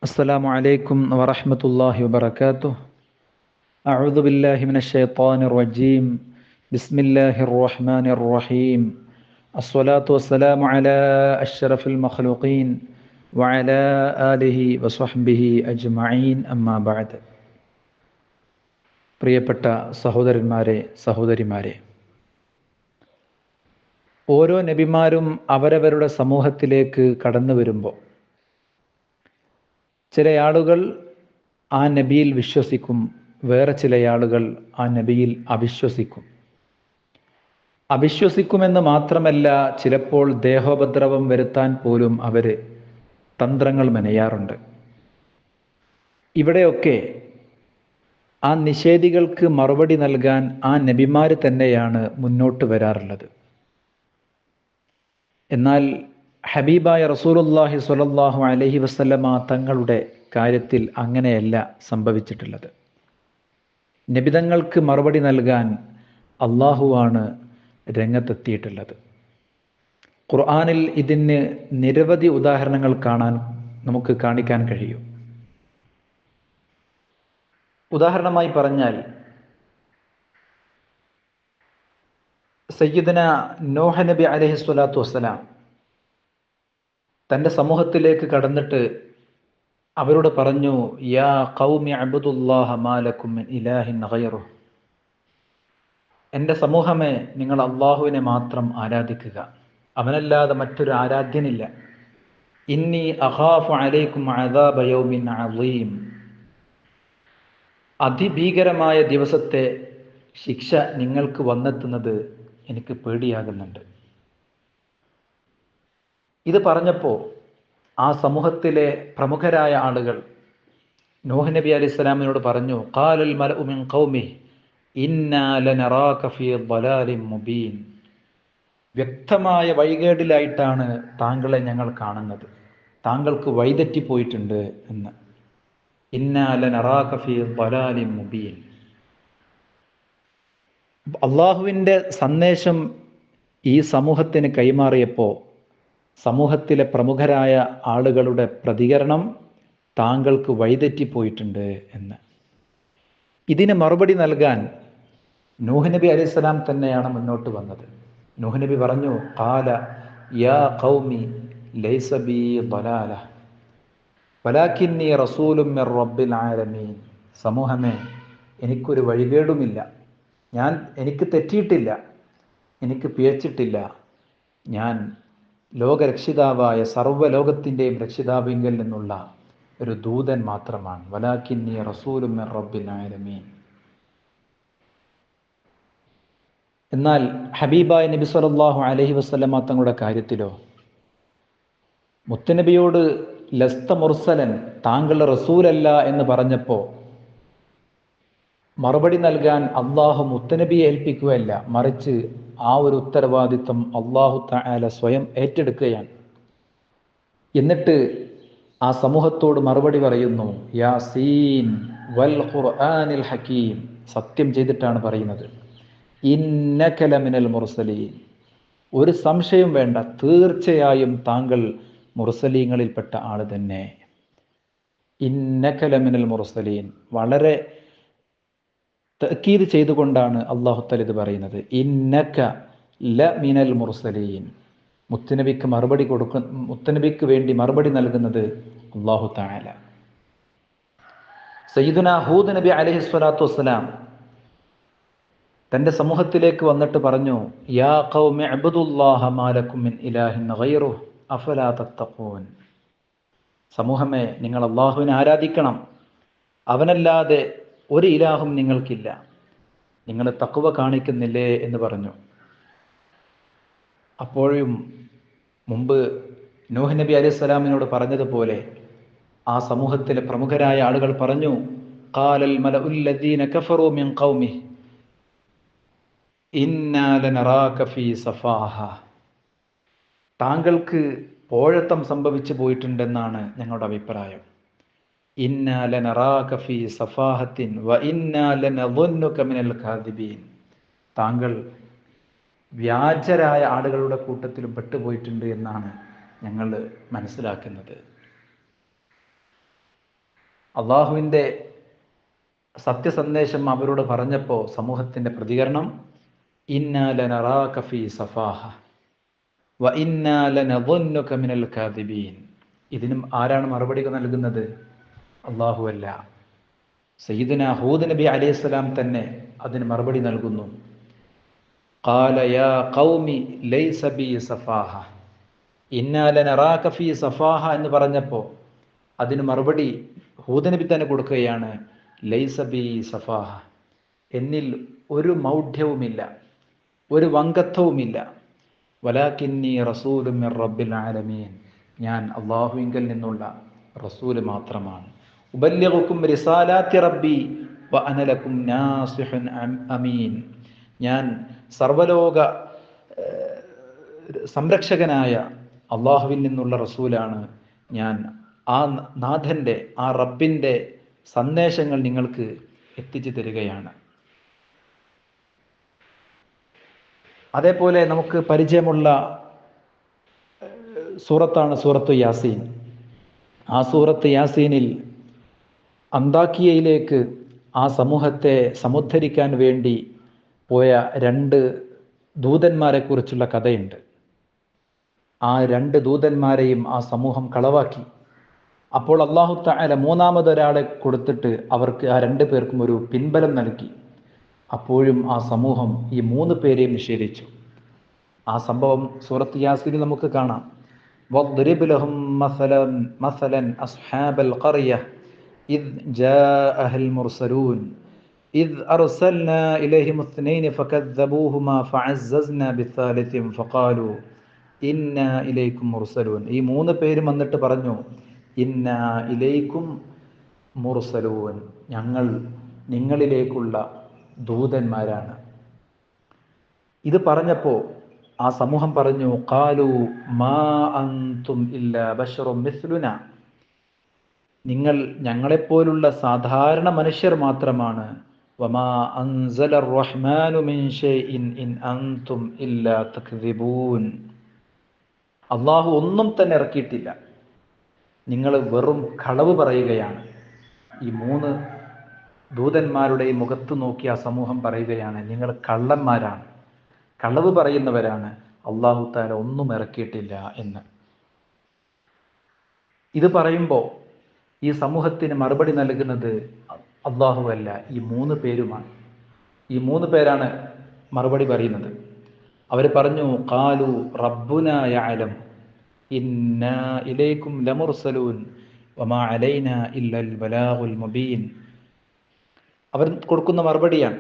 السلام عليكم ورحمة الله وبركاته. أعوذ بالله من الشيطان الرجيم. بسم الله الرحمن الرحيم. الصلاة والسلام على أشرف المخلوقين وعلى آله وصحبه أجمعين أما بعد. പ്രിയപ്പെട്ട സഹോദരന്മാരെ സഹോദരിമാരെ, ഓരോ നബിമാരും അവരവരുടെ സമൂഹത്തിലേക്ക് കടന്നു വരുമ്പോൾ ചില ആളുകൾ ആ നബിയിൽ വിശ്വസിക്കും, വേറെ ചില ആളുകൾ ആ നബിയിൽ അവിശ്വസിക്കും. അവിശ്വസിക്കുമെന്ന് മാത്രമല്ല, ചിലപ്പോൾ ദേഹോപദ്രവം വരുത്താൻ പോലും അവർ തന്ത്രങ്ങൾ മെനയാറുണ്ട്. ഇവിടെയൊക്കെ ആ നിഷേധികൾക്ക് മറുപടി നൽകാൻ ആ നബിമാർ തന്നെയാണ് മുന്നോട്ട് വരാറുള്ളത്. എന്നാൽ ഹബീബായ റസൂലുള്ളാഹി സ്വല്ലല്ലാഹു അലൈഹി വസല്ലമ തങ്ങളുടെ കാര്യത്തിൽ അങ്ങനെയല്ല സംഭവിച്ചിട്ടുള്ളത്. നബിതങ്ങൾക്ക് മറുപടി നൽകാൻ അള്ളാഹുവാണ് രംഗത്തെത്തിയിട്ടുള്ളത്. ഖുർആനിൽ ഇതിന് നിരവധി ഉദാഹരണങ്ങൾ നമുക്ക് കാണിക്കാൻ കഴിയും. ഉദാഹരണമായി പറഞ്ഞാൽ, സയ്യിദന നോഹ് നബി അലൈഹി സ്വലാത്തു വസ്സലാം തൻ്റെ സമൂഹത്തിലേക്ക് കടന്നിട്ട് അവരോട് പറഞ്ഞു, യാ ഖൗമി അബ്ദുല്ലാഹ മാ ലക്കും മിൻ ഇലാഹിൻ ഗൈറുഹു. എൻ്റെ സമൂഹമേ, നിങ്ങൾ അള്ളാഹുവിനെ മാത്രം ആരാധിക്കുക, അവനല്ലാതെ മറ്റൊരു ആരാധ്യനില്ല. ഇന്നി അഖാഫു അലൈക്കും അദാബ യൗമിൻ അളീം. അതിഭീകരമായ ദിവസത്തെ ശിക്ഷ നിങ്ങൾക്ക് വന്നെത്തുന്നത് എനിക്ക് പേടിയാകുന്നുണ്ട്. ഇത് പറഞ്ഞപ്പോൾ ആ സമൂഹത്തിലെ പ്രമുഖരായ ആളുകൾ നൂഹ് നബി അലൈഹി സ്വലാമിനോട് പറഞ്ഞു, ഖാലൽ മലഉ മിൻ ഖൗമി ഇന്നാ ലനറാക ഫീ ളലാലിൻ മുബീൻ. വ്യക്തമായ വഴികേടിലായിട്ടാണ് താങ്കളെ ഞങ്ങൾ കാണുന്നത്, താങ്കൾക്ക് വഴിതെറ്റിപ്പോയിട്ടുണ്ട് എന്ന്. ഇന്നാ ലനറാക ഫീ ളലാലിൻ മുബീൻ. അള്ളാഹുവിൻ്റെ സന്ദേശം ഈ സമൂഹത്തിന് കൈമാറിയപ്പോൾ സമൂഹത്തിലെ പ്രമുഖരായ ആളുകളുടെ പ്രതികരണം താങ്കൾക്ക് വഴിതെറ്റിപ്പോയിട്ടുണ്ട് എന്ന്. ഇതിന് മറുപടി നൽകാൻ നൂഹ് നബി അലൈഹി സ്വലാം തന്നെയാണ് മുന്നോട്ട് വന്നത്. നൂഹ് നബി പറഞ്ഞു, ഖാല യാ ഖൗമി ലൈസ ബി ളലാല വലാകിന്നി റസൂലുൻ മിർ റബ്ബിൽ ആലമീൻ. സമൂഹമേ, എനിക്കൊരു വഴികേടുമില്ല, എനിക്ക് തെറ്റിയിട്ടില്ല, എനിക്ക് പിഴച്ചിട്ടില്ല. ഞാൻ ലോകരക്ഷിതാവായ സർവ്വലോകത്തിൻ്റെയും രക്ഷിതാവിങ്കൽ നിന്നുള്ള ഒരു ദൂതൻ മാത്രമാണ്. വലാകിന്നി റസൂലുൻ മിർ റബ്ബിൽ ആലമീൻ. എന്നാൽ ഹബീബായ നബി സല്ലല്ലാഹു അലൈഹി വസല്ലമ തങ്ങളുടെ കാര്യത്തിലോ, മുത്തുനബിയോട് ലസ്ത മുർസലൻ, താങ്കൾ റസൂലല്ല എന്ന് പറഞ്ഞപ്പോൾ മറുപടി നൽകാൻ അള്ളാഹു മുത്തുനബിയെ ഏൽപ്പിക്കുകയല്ല, മറിച്ച് ആ ഒരു ഉത്തരവാദിത്വം അള്ളാഹു തആല സ്വയം ഏറ്റെടുക്കുകയാണ്. എന്നിട്ട് ആ സമൂഹത്തോട് മറുപടി പറയുന്നു, യാസീൻ വൽ ഖുർആനിൽ ഹകീം. സത്യം ചെയ്തിട്ടാണ് പറയുന്നത്, ഇന്നക ലമിനൽ മുർസലീൻ. ഒരു സംശയം വേണ്ട, തീർച്ചയായും താങ്കൾ മുർസലീങ്ങളിൽപ്പെട്ട ആൾ തന്നെ. ഇന്നക ലമിനൽ മുർസലീൻ. വളരെ തഅക്കീദ് ചെയ്തുകൊണ്ടാണ് അല്ലാഹു തആല ഇത് പറയുന്നത്. ഇന്നക ലമിനൽ മുർസലീൻ. മുത്തുനബിക്ക് വേണ്ടി മറുപടി നൽകുന്നത് അല്ലാഹു തആല. സയ്യിദുനാ ഹൂദ് നബി അലൈഹി സ്വലാത്തു വസ്സലാം തൻ്റെ സമൂഹത്തിലേക്ക് വന്നിട്ട് പറഞ്ഞു, യാ ഖൗമി അബ്ദുല്ലാഹ മാ ലക്കും മിൻ ഇലാഹിൻ ഗൈറുഹു അഫലാ തത്തഖൂൻ. സമൂഹമേ, നിങ്ങൾ അള്ളാഹുവിനെ ആരാധിക്കണം, അവനല്ലാതെ ഒരു ഇലാഹും നിങ്ങൾക്കില്ല, നിങ്ങൾ തഖ്വ കാണിക്കുന്നില്ലേ എന്ന് പറഞ്ഞു. അപ്പോഴും മുമ്പ് നൂഹ് നബി അലൈഹി സ്വലാമിനോട് പറഞ്ഞതുപോലെ ആ സമൂഹത്തിലെ പ്രമുഖരായ ആളുകൾ പറഞ്ഞു, ഖാലൽ മലഉൽ ലദീന കഫറൂ മിൻ ഖൗമിഹി ഇന്നാ ലനറാക ഫീ സഫാഹ. താങ്കൾക്ക് പോഴത്തം സംഭവിച്ചു പോയിട്ടുണ്ടെന്നാണ് ഞങ്ങളുടെ അഭിപ്രായം. ഇന്നാ ലനറാക ഫീ സഫാഹത്തിൻ വ ഇന്നാ ലനظنക മിനൽ കാദിബീൻ. താങ്കൾ വ്യാജരായ ആളുകളുടെ കൂട്ടത്തിലും പെട്ടുപോയിട്ടുണ്ട് എന്നാണ് ഞങ്ങൾ മനസ്സിലാക്കുന്നത്. അള്ളാഹുവിൻ്റെ സത്യസന്ദേശം അവരോട് പറഞ്ഞപ്പോൾ സമൂഹത്തിൻ്റെ പ്രതികരണം, ഇന്നാ ലനറാക ഫീ സഫാഹ വ ഇന്നാ ലനظുന്നുക മിനൽ കാദിബീൻ. ഇതിനും ആരാണ് മറുപടി നൽകുന്നത്? അള്ളാഹു അല്ല, സയ്യിദുനാ ഹൂദ് നബി അലൈഹിസ്സലാം തന്നെ അതിന് മറുപടി നൽകുന്നു. ഖാല യാ ഖൗമി ലൈസ ബി സഫാഹ ഇന്നാ ലനറാക ഫീ സഫാഹ എന്ന് പറഞ്ഞപ്പോൾ അതിന് മറുപടി ഹൂദ് നബി തന്നെ കൊടുക്കുകയാണ്, ലൈസ ബി സഫാഹ, എന്നിൽ ഒരു മൗഢ്യവുമില്ല, ഒരു വങ്കത്വവുമില്ല. വലാകിന്നി റസൂലുൻ മിർ റബ്ബിൽ ആലമീൻ, ഞാൻ അള്ളാഹുവിങ്കൽ നിന്നുള്ള റസൂല് മാത്രമാണ്. ഉബല്ലിഗുക്കും റിസാലാത്തി റബ്ബി വ അന ലക്കും നാസിഹുൻ അമീൻ, ഞാൻ സർവലോക സംരക്ഷകനായ അള്ളാഹുവിൽ നിന്നുള്ള റസൂലാണ്. ഞാൻ ആ നാഥൻ്റെ, ആ റബ്ബിൻ്റെ സന്ദേശങ്ങൾ നിങ്ങൾക്ക് എത്തിച്ചു തരികയാണ്. അതേപോലെ നമുക്ക് പരിചയമുള്ള സൂറത്താണ് സൂറത്തു യാസീൻ. ആ സൂറത്ത് യാസീനിൽ അന്താക്കിയയിലേക്ക് ആ സമൂഹത്തെ സമുദ്ധരിക്കാൻ വേണ്ടി പോയ 2 ദൂതന്മാരെ കുറിച്ചുള്ള കഥയുണ്ട്. ആ 2 ദൂതന്മാരെയും ആ സമൂഹം കളവാക്കി. അപ്പോൾ അല്ലാഹു തആല മൂന്നാമതൊരാളെ കൊടുത്തിട്ട് അവർക്ക് ആ 2 പേർക്കും ഒരു പിൻബലം നൽകി. അപ്പോഴും ആ സമൂഹം ഈ 3 പേരെയും നിഷേധിച്ചു. ആ സംഭവം സൂറത്ത് യാസീനിൽ നമുക്ക് കാണാം. വദ്രിബ് ലഹും മസലൻ അസ്ഹാബൽ ഖറിയ ഇദ് ജാഅഹൽ മുർസലൂൻ ഇദ് അർസൽനാ ഇലൈഹിം ഇത്നൈൻ ഫകദ്ദബൂഹുമാ ഫഅസ്സസ്നാ ബിസാലിസിൻ ഫഖാലൂ ഇന്നാ ഇലൈക്കും മുർസലൂൻ. ഈ 3 പേരും വന്നിട്ട് പറഞ്ഞു, ഇന്നാ ഇലൈക്കും മുർസലൂൻ, ഞങ്ങൾ നിങ്ങളിലേക്കുള്ള ദൂതന്മാരാണ്. ഇത് പറഞ്ഞപ്പോൾ ആ സമൂഹം പറഞ്ഞു, ഖാലു മാ അൻതും ഇല്ലാ ബശറും മിസ്ലുനാ, നിങ്ങൾ ഞങ്ങളെപ്പോലുള്ള സാധാരണ മനുഷ്യർ മാത്രമാണ്. വമാ അൻസലർ റഹ്മാനു മിൻ ഷൈഇൻ ഇൻ അൻതും ഇല്ലാ തക്ദിബൂൻ, അള്ളാഹു ഒന്നും തന്നെ ഇറക്കിയിട്ടില്ല, നിങ്ങൾ വെറും കളവ് പറയുകയാണ്. ഈ 3 ദൂതന്മാരുടെയും മുഖത്ത് നോക്കി ആ സമൂഹം പറയുകയാണ്, നിങ്ങൾ കള്ളന്മാരാണ്, കളവ് പറയുന്നവരാണ്, അല്ലാഹു തആല ഒന്നും ഇറക്കിയിട്ടില്ല എന്ന്. ഇത് പറയുമ്പോൾ ഈ സമൂഹത്തിന് മറുപടി നൽകുന്നത് അല്ലാഹു അല്ല, ഈ 3 പേരുമാണ്. ഈ 3 പേരാണ് മറുപടി പറയുന്നത്. അവർ പറഞ്ഞു, ഖാലു റബ്ബുനാ യഅലം ഇന്നാ ഇലൈക്കും ലമുർസലൂൻ വമാ അലൈനാ ഇല്ലൽ ബലാഗുൽ മുബീൻ. അവർ കൊടുക്കുന്ന മറുപടിയാണ്,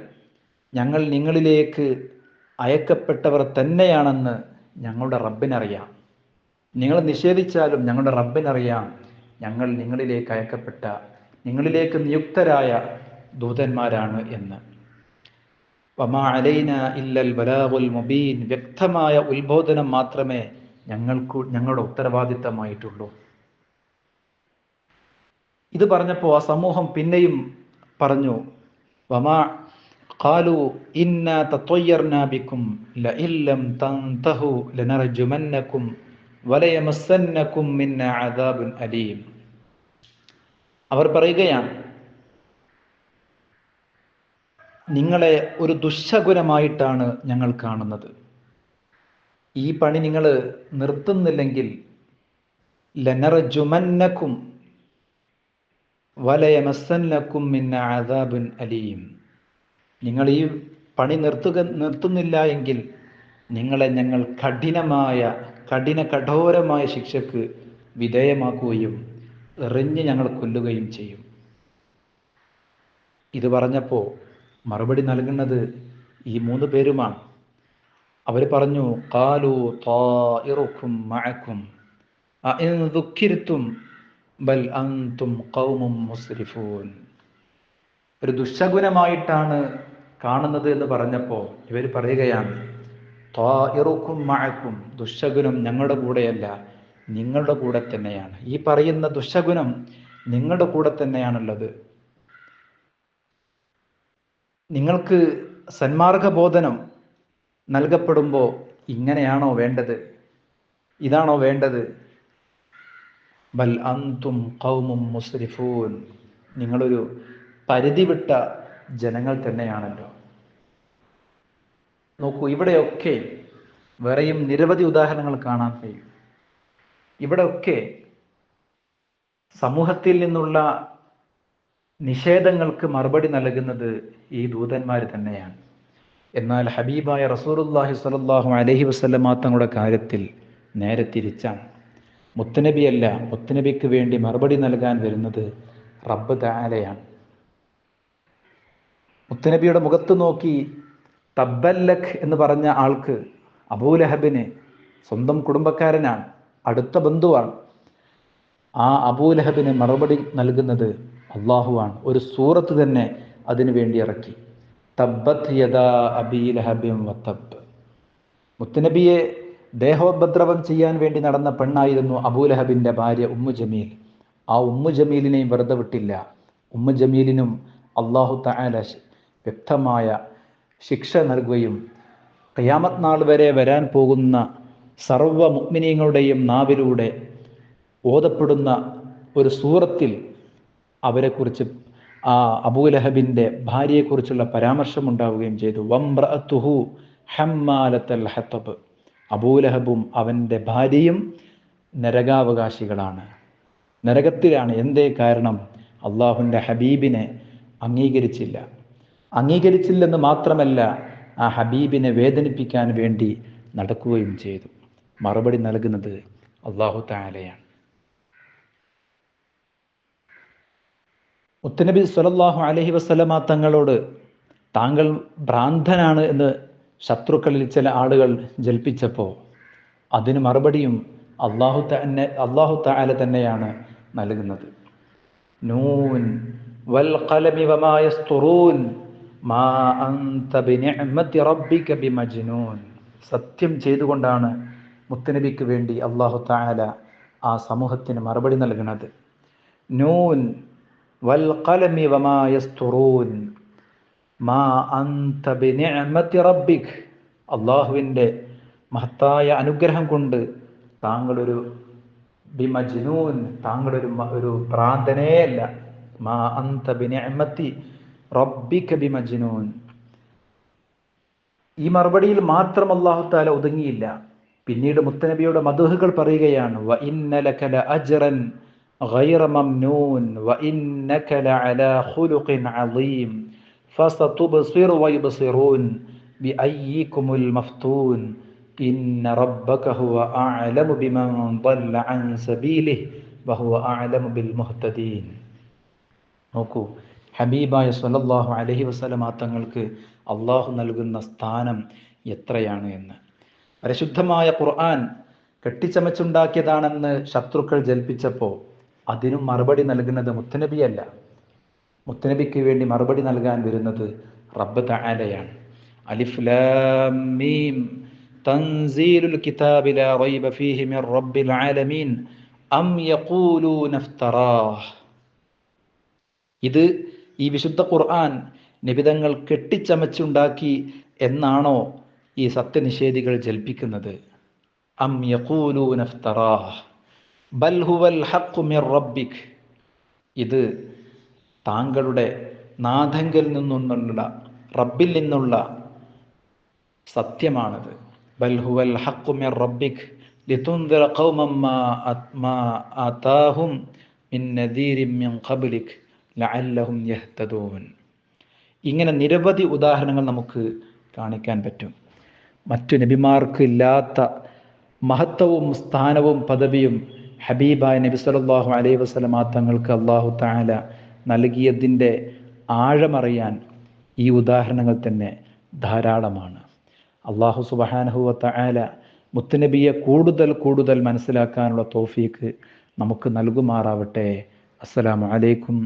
ഞങ്ങൾ നിങ്ങളിലേക്ക് അയക്കപ്പെട്ടവർ തന്നെയാണെന്ന് ഞങ്ങളുടെ റബ്ബിനറിയാം. നിങ്ങൾ നിഷേധിച്ചാലും ഞങ്ങളുടെ റബ്ബിനറിയാം ഞങ്ങൾ നിങ്ങളിലേക്ക് അയക്കപ്പെട്ട, നിങ്ങളിലേക്ക് നിയുക്തരായ ദൂതന്മാരാണ് എന്ന്. വമാ അലൈനാ ഇല്ലൽ ബലാഗുൽ മുബീൻ, വ്യക്തമായ ഉത്ബോധനം മാത്രമേ ഞങ്ങളുടെ ഉത്തരവാദിത്തമായിട്ടുള്ളൂ. ഇത് പറഞ്ഞപ്പോൾ ആ സമൂഹം പിന്നെയും പറഞ്ഞു, വമാ ഖാലു ഇന്നാ തത്വയ്യർനാ ബിക്കും ലഇല്ലം തൻതഹു ലനർജുമന്നകും വലയമസ്സന്നകും മിന്നാ അദാബുൻ അലീം. അവർ പറയുകയാണ്, നിങ്ങളെ ഒരു ദുശ്ശകുനമായിട്ടാണ് ഞങ്ങൾ കാണുന്നത്. ഈ പണി നിങ്ങൾ നിർത്തുന്നില്ലെങ്കിൽ ലനർജുമന്നകും വലയമസ്സന്നകും മിന്നാ അദാബുൻ അലീം, നിങ്ങൾ ഈ പണി നിർത്തുന്നില്ല എങ്കിൽ നിങ്ങളെ ഞങ്ങൾ കഠോരമായ ശിക്ഷക്ക് വിധേയമാക്കുകയും എറിഞ്ഞ് ഞങ്ങൾ കൊല്ലുകയും ചെയ്യും. ഇത് പറഞ്ഞപ്പോൾ മറുപടി നൽകുന്നത് ഈ 3 പേരുമാണ്. അവർ പറഞ്ഞു, ഖാലു ത്വാഇറുക്കും മഅക്കും അഇൻ ദുക്കിർതും ബൽ അൻതും ഖൗമും മുസ്രിഫൂൻ. ഒരു ദുശ്ശകുനമായിട്ടാണ് കാണുന്നത് എന്ന് പറഞ്ഞപ്പോൾ ഇവർ പറയുകയാണ്, ത്വാഇറുക്കും മഅക്കും, ദുശ്ശകുനം ഞങ്ങളുടെ കൂടെയല്ല, നിങ്ങളുടെ കൂടെ തന്നെയാണ്. ഈ പറയുന്ന ദുശ്ശകുനം നിങ്ങളുടെ കൂടെ തന്നെയാണുള്ളത്. നിങ്ങൾക്ക് സന്മാർഗബോധനം നൽകപ്പെടുമ്പോൾ ഇങ്ങനെയാണോ വേണ്ടത്? ഇതാണോ വേണ്ടത്? ബൽ അൻതും ഖൗമും മുസ്രിഫൂൻ, നിങ്ങളൊരു പരിധി വിട്ട ജനങ്ങൾ തന്നെയാണല്ലോ. നോക്കൂ, ഇവിടെയൊക്കെ വേറെയും നിരവധി ഉദാഹരണങ്ങൾ കാണാൻ കഴിയും. ഇവിടെയൊക്കെ സമൂഹത്തിൽ നിന്നുള്ള നിഷേധങ്ങൾക്ക് മറുപടി നൽകുന്നത് ഈ ദൂതന്മാർ തന്നെയാണ്. എന്നാൽ ഹബീബായ റസൂലുള്ളാഹി സ്വല്ലല്ലാഹു അലൈഹി വസല്ലമ തങ്ങളുടെ കാര്യത്തിൽ നേരെ തിരിച്ചാണ്. മുത്തുനബിയല്ല, മുത്തുനബിക്ക് വേണ്ടി മറുപടി നൽകാൻ വരുന്നത് റബ്ബ് തആലയാണ്. മുത്തുനബിയുടെ മുഖത്ത് നോക്കി തബ്ബല്ലക് എന്ന് പറഞ്ഞ ആൾക്ക്, അബൂലഹബിന് സ്വന്തം കുടുംബക്കാരനാണ്, അടുത്ത ബന്ധുവാണ്. ആ അബൂലഹബിന് മറുപടി നൽകുന്നത് അള്ളാഹുവാണ്. ഒരു സൂറത്ത് തന്നെ അതിനു വേണ്ടി ഇറക്കി. തബ്ബത് യദാ അബീ ലഹബിൻ വതബ്. മുത്തുനബിയെ ദേഹോപദ്രവം ചെയ്യാൻ വേണ്ടി നടന്ന പെണ്ണായിരുന്നു അബൂലഹബിന്റെ ഭാര്യ ഉമ്മു ജമീൽ. ആ ഉമ്മു ജമീലിനെയും വെറുതെ വിട്ടില്ല. ഉമ്മു ജമീലിനും അള്ളാഹു തആല വ്യക്തമായ ശിക്ഷ നൽകുകയും ഖിയാമത്ത് നാൾ വരെ വരാൻ പോകുന്ന സർവ്വ മുഅ്മിനീങ്ങളുടെയും നാവിലൂടെ ഓതപ്പെടുന്ന ഒരു സൂറത്തിൽ അവരെക്കുറിച്ച്, ആ അബൂലഹബിന്റെ ഭാര്യയെക്കുറിച്ചുള്ള പരാമർശം ഉണ്ടാവുകയും ചെയ്തു. വംറഅതുഹു ഹമ്മാലത്തൽ ഹതബ്. അബൂലഹബും അവൻ്റെ ഭാര്യയും നരകാവകാശികളാണ്, നരകത്തിലാണ്. എന്തേ കാരണം? അള്ളാഹുവിൻ്റെ ഹബീബിനെ അംഗീകരിച്ചില്ലെന്ന് മാത്രമല്ല, ആ ഹബീബിനെ വേദനിപ്പിക്കാൻ വേണ്ടി നടക്കുകയും ചെയ്തു. മറുപടി നൽകുന്നത് അള്ളാഹു തആലയാണ്. മുത്തുനബി സ്വല്ലല്ലാഹു അലൈഹി വസല്ലമ തങ്ങളോട് താങ്കൾ ഭ്രാന്തനാണ് എന്ന് ശത്രുക്കളിൽ ചില ആളുകൾ ജൽപ്പിച്ചപ്പോൾ അതിന് മറുപടിയും അള്ളാഹു തആല തന്നെയാണ് നൽകുന്നത്. നൂൻ വൽ ഖലമി വമാ യസ്തുറൂൻ മാ അൻത ബിനിഅമതി റബ്ബിക ബിമജ്നൂൻ. സത്യം ചെയ്തുകൊണ്ടാണ് മുത്തുനബിക്ക് വേണ്ടി അള്ളാഹു തആല ആ സമൂഹത്തിന് മറുപടി നൽകുന്നത്. നൂൻ വൽ ഖലമി വമാ യസ്തുറൂൻ മാ അൻത ബിനിഅമതി റബ്ബിക. അള്ളാഹുവിൻ്റെ മഹത്തായ അനുഗ്രഹം കൊണ്ട് താങ്കളൊരു ബിമജ്നൂൻ, താങ്കളൊരു ഭ്രാന്തനേ അല്ല. മാ അൻത ബിനിഅമതി റബ്ബിക ബിമജ്നൂൻ. ഈ മറുപടിയിൽ മാത്രം അല്ലാഹു തആല ഒതുങ്ങിയില്ല. പിന്നീട് മുത്തനബിയുടെ മദ്ഹുകൾ പറയുകയാണ്. വ ഇന്നലക ലഅജ്റൻ ഗൈറ മംനൂൻ വ ഇന്നക ലഅലാ ഖുലുഖിൻ അളീം ഫസതുബ്സിറു വയുബ്സിറൂൻ ബിഅയ്യികുമുൽ മഫ്തൂൻ ഇന്ന റബ്ബക ഹുവ അഅലമു ബിമൻ ضل അൻ സബീലിഹി വഹുവ അഅലമു ബിൽ മുഹ്തദീൻ. നോക്കൂ, ഹബീബായ സ്വല്ലല്ലാഹു അലൈഹി വസല്ലമ തങ്ങൾക്ക് അള്ളാഹു നൽകുന്ന സ്ഥാനം എത്രയാണ് എന്ന്. പരിശുദ്ധമായ ഖുർആൻ കെട്ടിച്ചമച്ചുണ്ടാക്കിയതാണെന്ന് ശത്രുക്കൾ ജൽപ്പിച്ചപ്പോൾ അതിനും മറുപടി നൽകുന്നത് മുത്തുനബിയല്ല. മുത്തുനബിക്ക് വേണ്ടി മറുപടി നൽകാൻ വരുന്നത് റബ്ബ് തആലയാണ്. അലിഫ് ലാം മീം തൻസീലുൽ കിതാബി ലാ റൈബ ഫീഹി മിർ റബ്ബിൽ ആലമീൻ അം യഖൂലൂന ഇഫ്തറാഹ്. ഇത് ഈ വിശുദ്ധ ഖുർആൻ നിബിതങ്ങൾ കെട്ടിച്ചമച്ചുണ്ടാക്കി എന്നാണോ ഈ സത്യനിഷേധികൾ ജൽപ്പിക്കുന്നത്? അം യഖൂലൂന ഇഫ്തറാഹ് ബൽ ഹുവൽ ഹഖ്ഖു മിർ റബ്ബിക്. ഇത് താങ്കളുടെ നാഥങ്കിൽ നിന്നുള്ള, റബ്ബിൽ നിന്നുള്ള സത്യമാണത്. ബൽ ഹുവൽ ഹഖ്ഖു മിർ റബ്ബിക് ലിതുൻദിറ ഖൗമൻ മാ ആതാഹും മിൻ നദീരിൻ മിൻ ഖബ്ലിക് ലഅല്ലഹും യഹ്തദൂൻ. ഇങ്ങനെ നിരവധി ഉദാഹരണങ്ങൾ നമുക്ക് കാണിക്കാൻ പറ്റും. മറ്റു നബിമാർക്ക് ഇല്ലാത്ത മഹത്വവും സ്ഥാനവും പദവിയും ഹബീബായ നബി സല്ലല്ലാഹു അലൈഹി വസല്ലമ തങ്ങൾക്ക് അല്ലാഹു തആല നൽകിയതിൻ്റെ ആഴമറിയാൻ ഈ ഉദാഹരണങ്ങൾ തന്നെ ധാരാളമാണ്. അല്ലാഹു സുബ്ഹാനഹു വ തആല മുത്തുനബിയെ കൂടുതൽ മനസ്സിലാക്കാനുള്ള തൗഫീക്ക് നമുക്ക് നൽകുമാറാവട്ടെ. അസ്സലാമു അലൈക്കും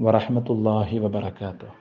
വറഹ്മത്തുള്ളാഹി വബറകാതുഹു.